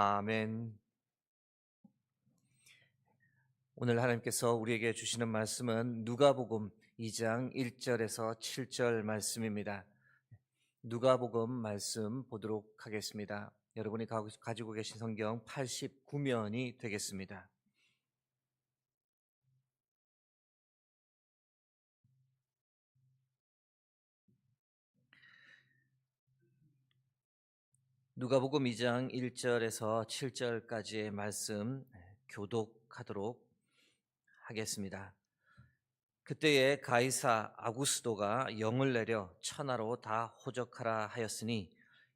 아멘. 오늘 하나님께서 우리에게 주시는 말씀은 누가복음 2장 1절에서 7절 말씀입니다. 누가복음 말씀 보도록 하겠습니다. 여러분이 가지고 계신 성경 89면이 되겠습니다. 누가복음 2장 1절에서 7절까지의 말씀 교독하도록 하겠습니다. 그때에 가이사 아구스도가 영을 내려 천하로 다 호적하라 하였으니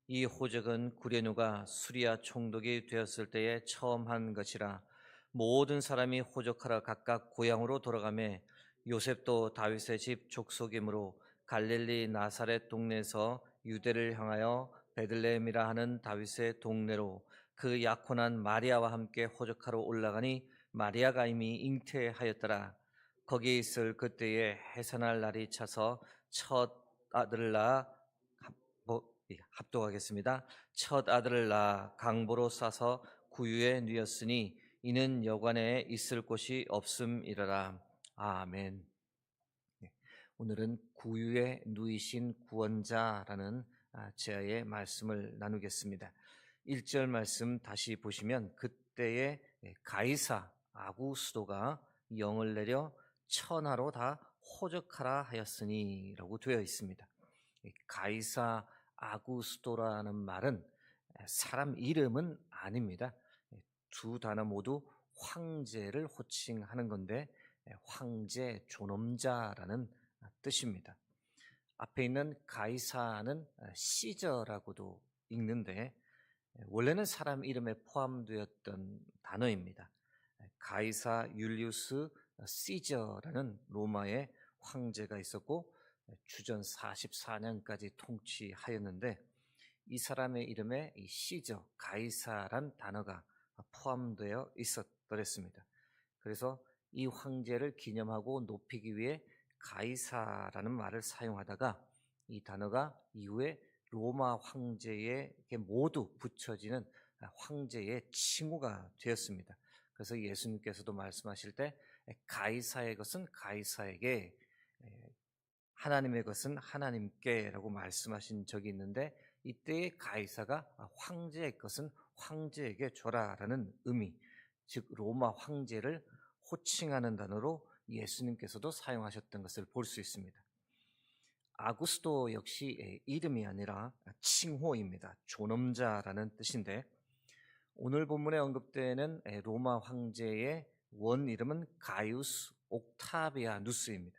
이 호적은 구레누가 수리아 총독이 되었을 때에 처음 한 것이라. 모든 사람이 호적하러 각각 고향으로 돌아가매 요셉도 다윗의 집 족속이므로 갈릴리 나사렛 동네에서 유대를 향하여 베들레헴이라 하는 다윗의 동네로 그 약혼한 마리아와 함께 호적하러 올라가니 마리아가 이미 잉태하였더라. 거기에 있을 그때에 해산할 날이 차서 첫 아들을 낳아 합독하겠습니다. 첫 아들을 낳아 강보로 싸서 구유에 누였으니 이는 여관에 있을 곳이 없음이러라. 아멘. 오늘은 구유에 누이신 구원자라는 제의 말씀을 나누겠습니다. 1절 말씀 다시 보시면 그때에 가이사 아구스도가 영을 내려 천하로 다 호적하라 하였으니 라고 되어 있습니다. 가이사 아구스도라는 말은 사람 이름은 아닙니다. 두 단어 모두 황제를 호칭하는 건데 황제 존엄자라는 뜻입니다. 앞에 있는 가이사는 시저라고도 읽는데 원래는 사람 이름에 포함되었던 단어입니다. 가이사 율리우스 시저라는 로마의 황제가 있었고 주전 44년까지 통치하였는데 이 사람의 이름에 이 시저, 가이사란 단어가 포함되어 있었더랬습니다. 그래서 이 황제를 기념하고 높이기 위해 가이사라는 말을 사용하다가 이 단어가 이후에 로마 황제에게 모두 붙여지는 황제의 칭호가 되었습니다. 그래서 예수님께서도 말씀하실 때 가이사의 것은 가이사에게, 하나님의 것은 하나님께라고 말씀하신 적이 있는데 이때의 가이사가 황제의 것은 황제에게 줘라라는 의미, 즉 로마 황제를 호칭하는 단어로 예수님께서도 사용하셨던 것을 볼 수 있습니다. 아구스도 역시 이름이 아니라 칭호입니다. 존엄자라는 뜻인데 오늘 본문에 언급되는 로마 황제의 원 이름은 가이우스 옥타비아누스입니다.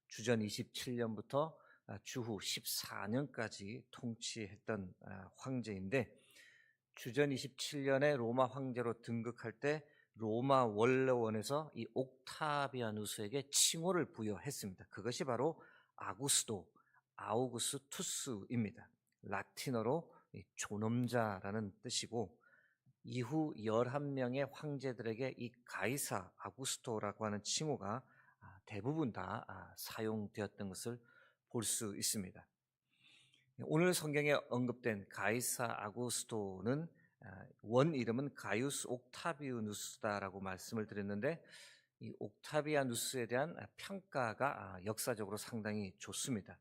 주전 27년부터 주후 14년까지 통치했던 황제인데 주전 27년에 로마 황제로 등극할 때 로마 원로원에서 이 옥타비아누스에게 칭호를 부여했습니다. 그것이 바로 아구스도, 아우구스투스입니다. 라틴어로 존엄자라는 뜻이고 이후 11명의 황제들에게 이 가이사 아구스토라고 하는 칭호가 대부분 다 사용되었던 것을 볼 수 있습니다. 오늘 성경에 언급된 가이사 아구스토는 원 이름은 가이우스 옥타비우누스다라고 말씀을 드렸는데 이 옥타비아누스에 대한 평가가 역사적으로 상당히 좋습니다.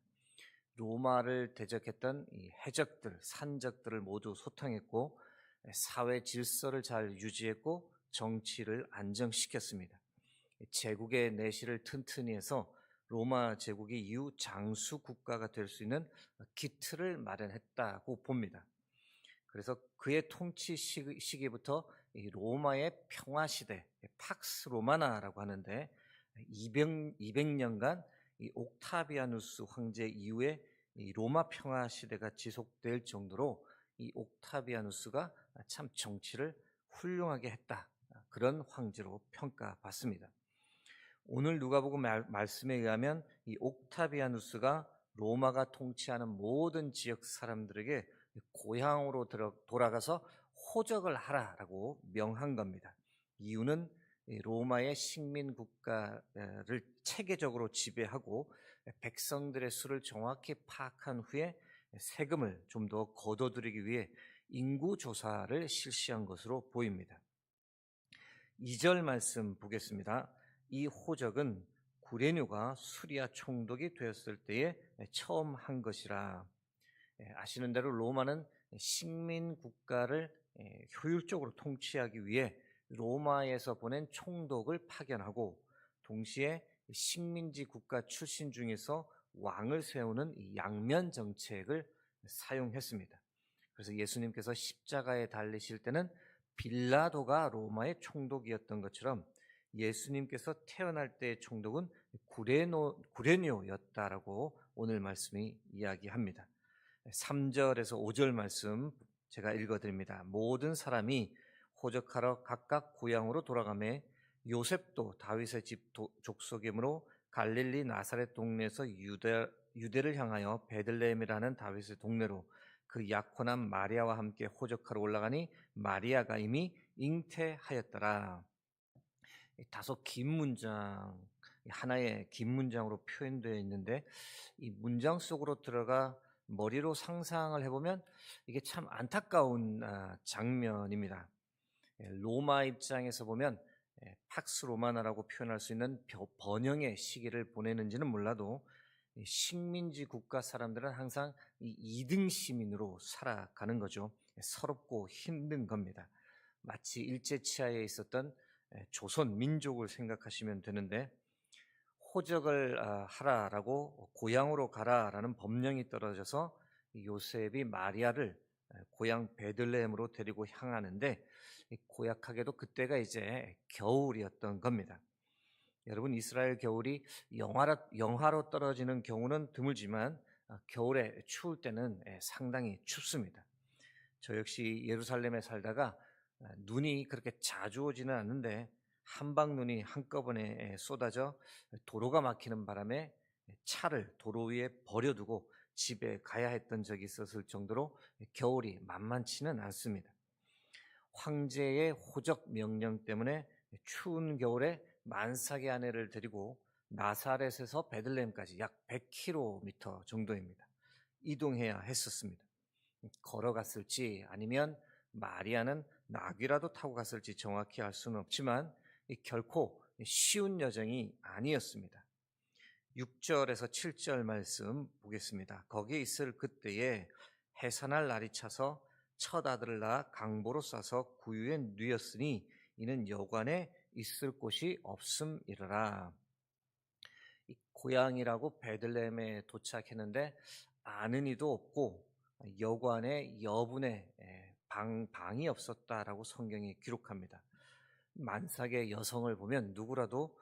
로마를 대적했던 이 해적들, 산적들을 모두 소탕했고 사회 질서를 잘 유지했고 정치를 안정시켰습니다. 제국의 내실을 튼튼히 해서 로마 제국이 이후 장수 국가가 될 수 있는 기틀을 마련했다고 봅니다. 그래서 그의 통치 시기부터 로마의 평화시대, 팍스 로마나라고 하는데 200년간 이 옥타비아누스 황제 이후에 이 로마 평화시대가 지속될 정도로 이 옥타비아누스가 참 정치를 훌륭하게 했다. 그런 황제로 평가받습니다. 오늘 누가복음 말씀에 의하면 이 옥타비아누스가 로마가 통치하는 모든 지역 사람들에게 고향으로 돌아가서 호적을 하라라고 명한 겁니다. 이유는 로마의 식민 국가를 체계적으로 지배하고 백성들의 수를 정확히 파악한 후에 세금을 좀 더 거둬들이기 위해 인구 조사를 실시한 것으로 보입니다. 2절 말씀 보겠습니다. 이 호적은 구레뉴가 수리아 총독이 되었을 때에 처음 한 것이라. 아시는 대로 로마는 식민 국가를 효율적으로 통치하기 위해 로마에서 보낸 총독을 파견하고 동시에 식민지 국가 출신 중에서 왕을 세우는 이 양면 정책을 사용했습니다. 그래서 예수님께서 십자가에 달리실 때는 빌라도가 로마의 총독이었던 것처럼 예수님께서 태어날 때의 총독은 구레뇨였다라고 오늘 말씀이 이야기합니다. 3절에서 5절 말씀 제가 읽어드립니다. 모든 사람이 호적하러 각각 고향으로 돌아가매 요셉도 다윗의 집 족속이므로 갈릴리 나사렛 동네에서 유대를 향하여 베들레헴이라는 다윗의 동네로 그 약혼한 마리아와 함께 호적하러 올라가니 마리아가 이미 잉태하였더라. 다소 긴 문장, 하나의 긴 문장으로 표현되어 있는데 이 문장 속으로 들어가 머리로 상상을 해보면 이게 참 안타까운 장면입니다. 로마 입장에서 보면 팍스 로마나라고 표현할 수 있는 번영의 시기를 보내는지는 몰라도 식민지 국가 사람들은 항상 이등 시민으로 살아가는 거죠. 서럽고 힘든 겁니다. 마치 일제치하에 있었던 조선 민족을 생각하시면 되는데 호적을 하라라고 고향으로 가라라는 법령이 떨어져서 요셉이 마리아를 고향 베들레헴으로 데리고 향하는데 고약하게도 그때가 이제 겨울이었던 겁니다. 여러분 이스라엘 겨울이 영하로 떨어지는 경우는 드물지만 겨울에 추울 때는 상당히 춥습니다. 저 역시 예루살렘에 살다가 눈이 그렇게 자주 오지는 않는데 한방눈이 한꺼번에 쏟아져 도로가 막히는 바람에 차를 도로 위에 버려두고 집에 가야 했던 적이 있었을 정도로 겨울이 만만치는 않습니다. 황제의 호적 명령 때문에 추운 겨울에 만삭의 아내를 데리고 나사렛에서 베들레헴까지 약 100km 정도입니다. 이동해야 했었습니다. 걸어갔을지 아니면 마리아는 나귀라도 타고 갔을지 정확히 알 수는 없지만 결코 쉬운 여정이 아니었습니다. 6절에서 7절 말씀 보겠습니다. 거기에 있을 그때에 해산할 날이 차서 첫 아들을 낳아 강보로 싸서 구유에 누였으니 이는 여관에 있을 곳이 없음이러라. 고향이라고 베들레헴에 도착했는데 아는 이도 없고 여관에 여분의 방이 없었다라고 성경이 기록합니다. 만삭의 여성을 보면 누구라도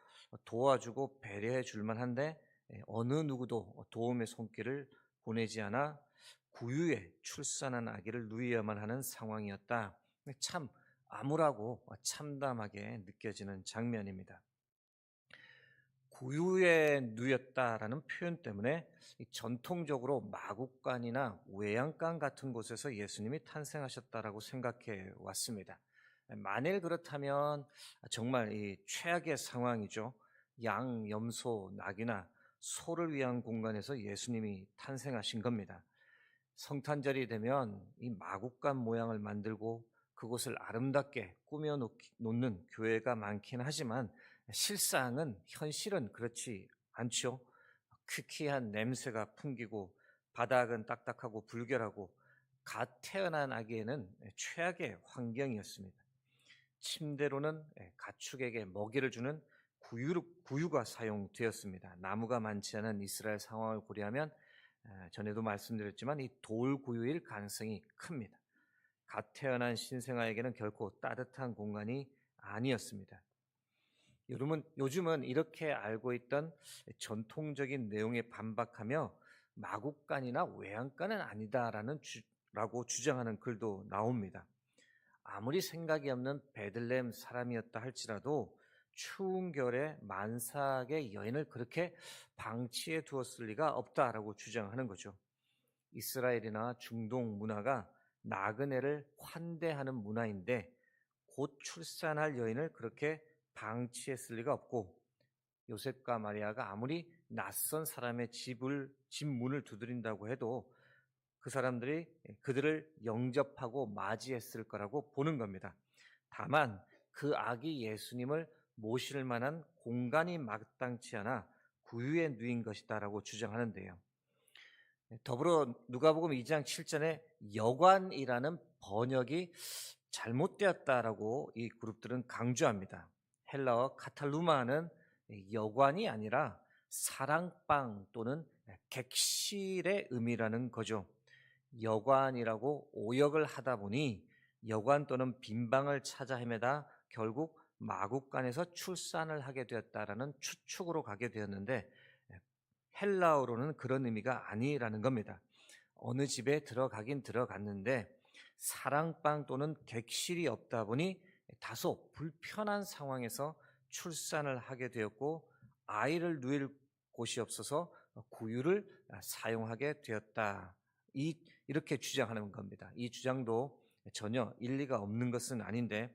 도와주고 배려해 줄 만한데 어느 누구도 도움의 손길을 보내지 않아 구유에 출산한 아기를 누이어야만 하는 상황이었다. 참 암울하고 참담하게 느껴지는 장면입니다. 구유에 누였다라는 표현 때문에 전통적으로 마국간이나 외양간 같은 곳에서 예수님이 탄생하셨다라고 생각해 왔습니다. 만일 그렇다면 정말 이 최악의 상황이죠. 양, 염소, 낙이나 소를 위한 공간에서 예수님이 탄생하신 겁니다. 성탄절이 되면 이 마국간 모양을 만들고 그곳을 아름답게 꾸며 놓는 교회가 많긴 하지만 실상은 현실은 그렇지 않죠. 퀴퀴한 냄새가 풍기고 바닥은 딱딱하고 불결하고 갓 태어난 아기에는 최악의 환경이었습니다. 침대로는 가축에게 먹이를 주는 구유가 사용되었습니다. 나무가 많지 않은 이스라엘 상황을 고려하면 전에도 말씀드렸지만 이 돌구유일 가능성이 큽니다. 갓 태어난 신생아에게는 결코 따뜻한 공간이 아니었습니다. 요즘은 이렇게 알고 있던 전통적인 내용에 반박하며 마국간이나 외양간은 아니다라고 주장하는 글도 나옵니다. 아무리 생각이 없는 베들레헴 사람이었다 할지라도 추운 겨울에 만삭의 여인을 그렇게 방치해 두었을 리가 없다라고 주장하는 거죠. 이스라엘이나 중동 문화가 나그네를 환대하는 문화인데 곧 출산할 여인을 그렇게 방치했을 리가 없고 요셉과 마리아가 아무리 낯선 사람의 집 문을 두드린다고 해도 그 사람들이 그들을 영접하고 맞이했을 거라고 보는 겁니다. 다만 그 아기 예수님을 모실 만한 공간이 마땅치 않아 구유에 누인 것이다라고 주장하는데요. 더불어 누가복음 2장 7절에 여관이라는 번역이 잘못되었다라고 이 그룹들은 강조합니다. 헬라어 카탈루마는 여관이 아니라 사랑방 또는 객실의 의미라는 거죠. 여관이라고 오역을 하다 보니 여관 또는 빈방을 찾아 헤매다 결국 마국간에서 출산을 하게 되었다라는 추측으로 가게 되었는데, 헬라어로는 그런 의미가 아니라는 겁니다. 어느 집에 들어가긴 들어갔는데 사랑방 또는 객실이 없다 보니 다소 불편한 상황에서 출산을 하게 되었고, 아이를 누일 곳이 없어서 구유를 사용하게 되었다. 이렇게 주장하는 겁니다. 이 주장도 전혀 일리가 없는 것은 아닌데,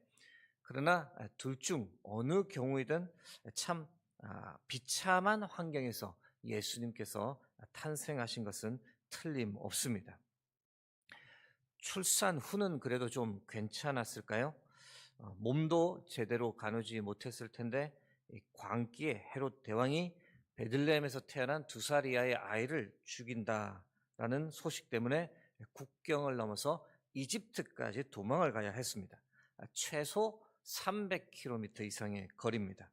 그러나 둘 중 어느 경우이든 참 비참한 환경에서 예수님께서 탄생하신 것은 틀림없습니다. 출산 후는 그래도 좀 괜찮았을까요? 몸도 제대로 가누지 못했을 텐데 광기에 헤롯 대왕이 베들레헴에서 태어난 2살 이하의 아이를 죽인다라는 소식 때문에 국경을 넘어서 이집트까지 도망을 가야 했습니다. 최소 300km 이상의 거리입니다.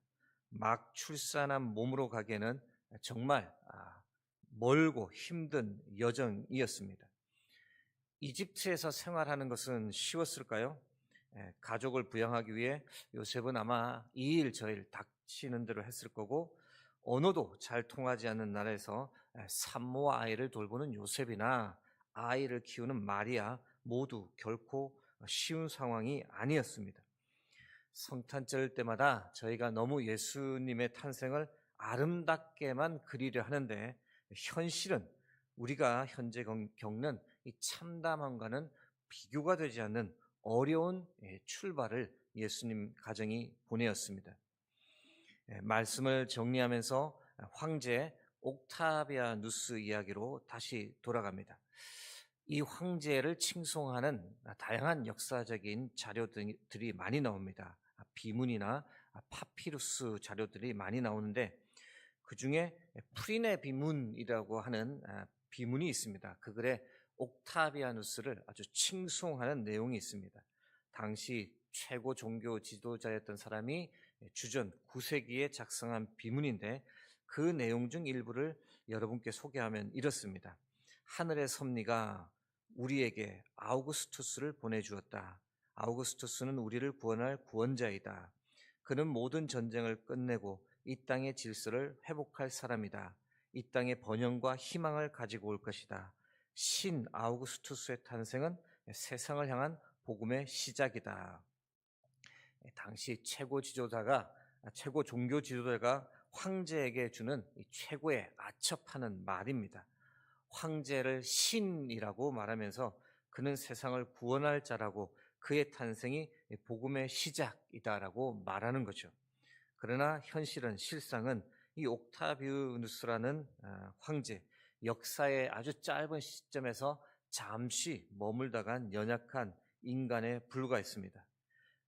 막 출산한 몸으로 가기에는 정말 멀고 힘든 여정이었습니다. 이집트에서 생활하는 것은 쉬웠을까요? 가족을 부양하기 위해 요셉은 아마 이 일 저 일 닥치는 대로 했을 거고, 언어도 잘 통하지 않는 나라에서 산모와 아이를 돌보는 요셉이나 아이를 키우는 마리아 모두 결코 쉬운 상황이 아니었습니다. 성탄절 때마다 저희가 너무 예수님의 탄생을 아름답게만 그리려 하는데, 현실은 우리가 현재 겪는 이 참담함과는 비교가 되지 않는 어려운 출발을 예수님 가정이 보내었습니다. 말씀을 정리하면서 황제 옥타비아누스 이야기로 다시 돌아갑니다. 이 황제를 칭송하는 다양한 역사적인 자료들이 많이 나옵니다. 비문이나 파피루스 자료들이 많이 나오는데, 그 중에 프리네 비문이라고 하는 비문이 있습니다. 그 글에 옥타비아누스를 아주 칭송하는 내용이 있습니다. 당시 최고 종교 지도자였던 사람이 주전 9세기에 작성한 비문인데, 그 내용 중 일부를 여러분께 소개하면 이렇습니다. 하늘의 섭리가 우리에게 아우구스투스를 보내주었다. 아우구스투스는 우리를 구원할 구원자이다. 그는 모든 전쟁을 끝내고 이 땅의 질서를 회복할 사람이다. 이 땅에 번영과 희망을 가지고 올 것이다. 신 아우구스투스의 탄생은 세상을 향한 복음의 시작이다. 당시 최고 종교 지도자가 황제에게 주는 최고의 아첩하는 말입니다. 황제를 신이라고 말하면서 그는 세상을 구원할 자라고 그의 탄생이 복음의 시작이다라고 말하는 거죠. 그러나 실상은 이 옥타비우누스라는 황제, 역사의 아주 짧은 시점에서 잠시 머물다간 연약한 인간에 불과했습니다.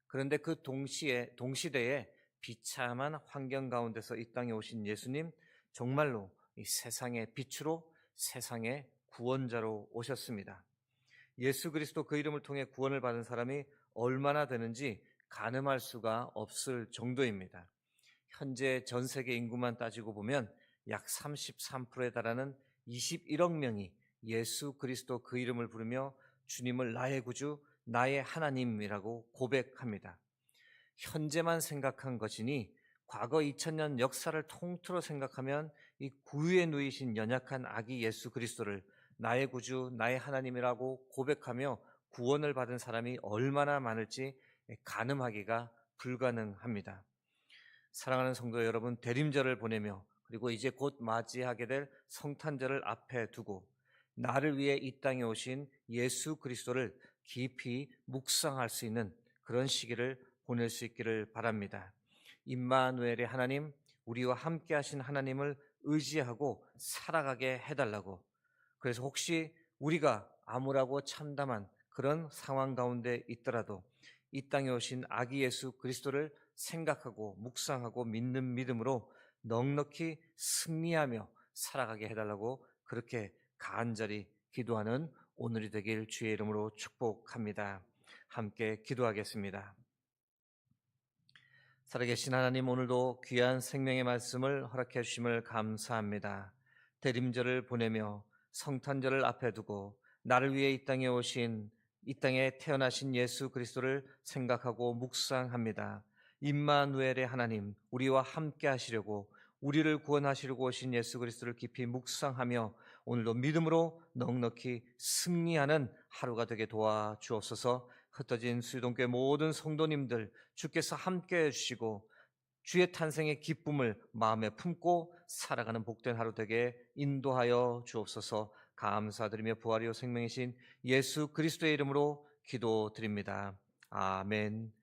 그런데 그 동시대에 비참한 환경 가운데서 이 땅에 오신 예수님, 정말로 이 세상의 빛으로, 세상의 구원자로 오셨습니다. 예수 그리스도 그 이름을 통해 구원을 받은 사람이 얼마나 되는지 가늠할 수가 없을 정도입니다. 현재 전 세계 인구만 따지고 보면 약 33%에 달하는 21억 명이 예수 그리스도 그 이름을 부르며 주님을 나의 구주, 나의 하나님이라고 고백합니다. 현재만 생각한 것이니 과거 2000년 역사를 통틀어 생각하면 이 구유에 누이신 연약한 아기 예수 그리스도를 나의 구주, 나의 하나님이라고 고백하며 구원을 받은 사람이 얼마나 많을지 가늠하기가 불가능합니다. 사랑하는 성도 여러분, 대림절을 보내며 그리고 이제 곧 맞이하게 될 성탄절을 앞에 두고 나를 위해 이 땅에 오신 예수 그리스도를 깊이 묵상할 수 있는 그런 시기를 보낼 수 있기를 바랍니다. 임마누엘의 하나님, 우리와 함께 하신 하나님을 의지하고 살아가게 해달라고. 그래서 혹시 우리가 암울하고 참담한 그런 상황 가운데 있더라도 이 땅에 오신 아기 예수 그리스도를 생각하고 묵상하고 믿는 믿음으로 넉넉히 승리하며 살아가게 해달라고 그렇게 간절히 기도하는 오늘이 되길 주의 이름으로 축복합니다. 함께 기도하겠습니다. 살아계신 하나님, 오늘도 귀한 생명의 말씀을 허락해 주심을 감사합니다. 대림절을 보내며 성탄절을 앞에 두고 나를 위해 이 땅에 태어나신 예수 그리스도를 생각하고 묵상합니다. 임마누엘의 하나님, 우리와 함께 하시려고 우리를 구원하시려고 오신 예수 그리스도를 깊이 묵상하며 오늘도 믿음으로 넉넉히 승리하는 하루가 되게 도와주옵소서. 흩어진 수유동교회 모든 성도님들 주께서 함께해 주시고 주의 탄생의 기쁨을 마음에 품고 살아가는 복된 하루 되게 인도하여 주옵소서. 감사드리며 부활이요 생명이신 예수 그리스도의 이름으로 기도드립니다. 아멘.